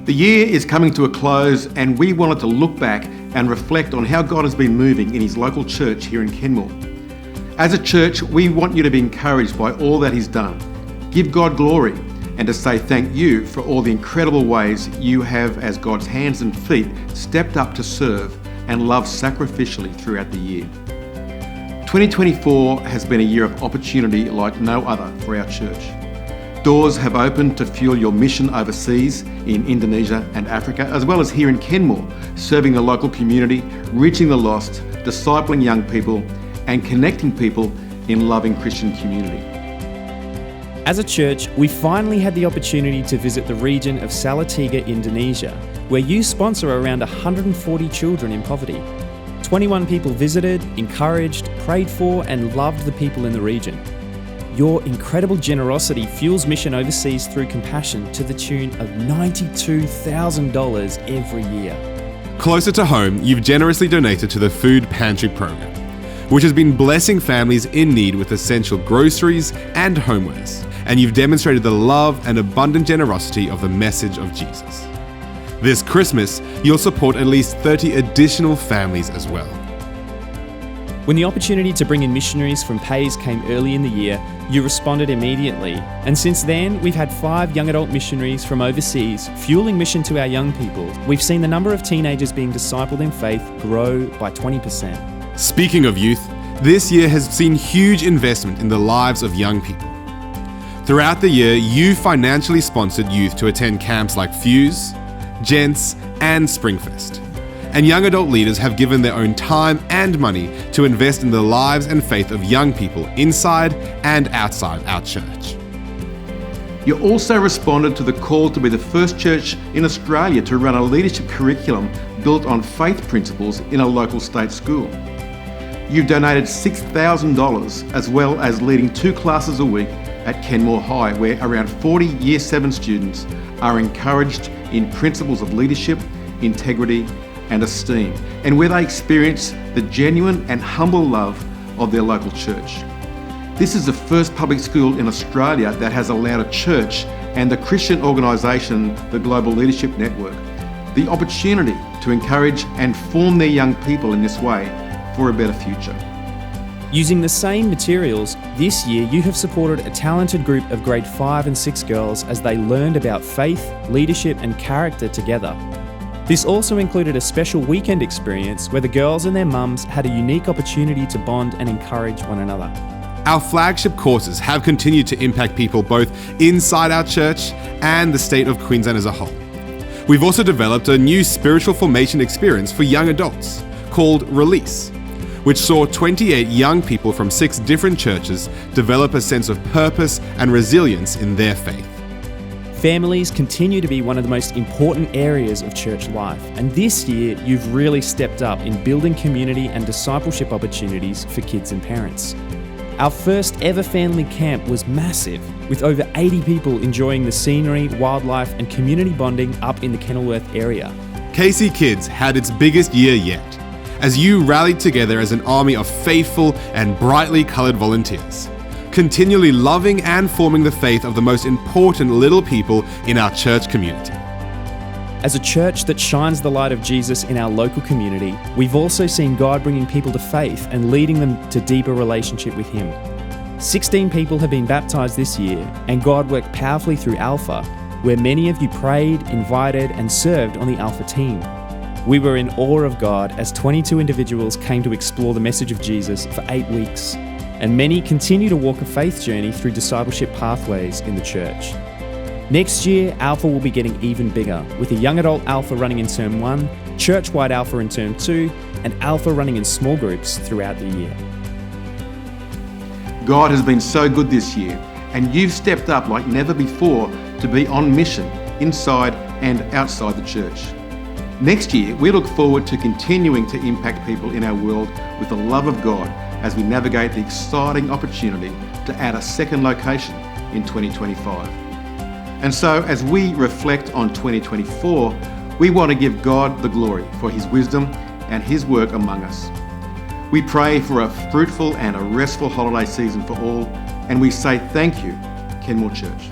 The year is coming to a close, and we wanted to look back and reflect on how God has been moving in his local church here in Kenmore. As a church, we want you to be encouraged by all that he's done. Give God glory, and to say thank you for all the incredible ways you have, as God's hands and feet, stepped up to serve and love sacrificially throughout the year. 2024 has been a year of opportunity like no other for our church. Doors have opened to fuel your mission overseas in Indonesia and Africa, as well as here in Kenmore, serving the local community, reaching the lost, discipling young people, and connecting people in loving Christian community. As a church, we finally had the opportunity to visit the region of Salatiga, Indonesia, where you sponsor around 140 children in poverty. 21 people visited, encouraged, prayed for, and loved the people in the region. Your incredible generosity fuels mission overseas through compassion to the tune of $92,000 every year. Closer to home, you've generously donated to the Food Pantry program, which has been blessing families in need with essential groceries and homewares, and you've demonstrated the love and abundant generosity of the message of Jesus. This Christmas, you'll support at least 30 additional families as well. When the opportunity to bring in missionaries from PAYS came early in the year, you responded immediately. And since then, we've had 5 young adult missionaries from overseas fueling mission to our young people. We've seen the number of teenagers being discipled in faith grow by 20%. Speaking of youth, this year has seen huge investment in the lives of young people. Throughout the year, you financially sponsored youth to attend camps like Fuse, Gents, and Springfest. And young adult leaders have given their own time and money to invest in the lives and faith of young people inside and outside our church. You also responded to the call to be the first church in Australia to run a leadership curriculum built on faith principles in a local state school. You've donated $6,000, as well as leading 2 classes a week at Kenmore High, where around 40 Year 7 students are encouraged in principles of leadership, integrity, and esteem, and where they experience the genuine and humble love of their local church. This is the first public school in Australia that has allowed a church and the Christian organisation, the Global Leadership Network, the opportunity to encourage and form their young people in this way for a better future. Using the same materials, this year you have supported a talented group of grade 5 and 6 girls as they learned about faith, leadership, and character together. This also included a special weekend experience where the girls and their mums had a unique opportunity to bond and encourage one another. Our flagship courses have continued to impact people both inside our church and the state of Queensland as a whole. We've also developed a new spiritual formation experience for young adults called Release, which saw 28 young people from 6 different churches develop a sense of purpose and resilience in their faith. Families continue to be one of the most important areas of church life, and this year you've really stepped up in building community and discipleship opportunities for kids and parents. Our first ever family camp was massive, with over 80 people enjoying the scenery, wildlife, and community bonding up in the Kenilworth area. KC Kids had its biggest year yet, as you rallied together as an army of faithful and brightly coloured volunteers, continually loving and forming the faith of the most important little people in our church community. As a church that shines the light of Jesus in our local community, we've also seen God bringing people to faith and leading them to deeper relationship with Him. 16 people have been baptised this year, and God worked powerfully through Alpha, where many of you prayed, invited, and served on the Alpha team. We were in awe of God as 22 individuals came to explore the message of Jesus for 8 weeks. And many continue to walk a faith journey through discipleship pathways in the church. Next year, Alpha will be getting even bigger, with a young adult Alpha running in Term 1, church-wide Alpha in Term 2, and Alpha running in small groups throughout the year. God has been so good this year, and you've stepped up like never before to be on mission inside and outside the church. Next year, we look forward to continuing to impact people in our world with the love of God as we navigate the exciting opportunity to add a second location in 2025. And so as we reflect on 2024, we want to give God the glory for His wisdom and His work among us. We pray for a fruitful and a restful holiday season for all, and we say thank you, Kenmore Church.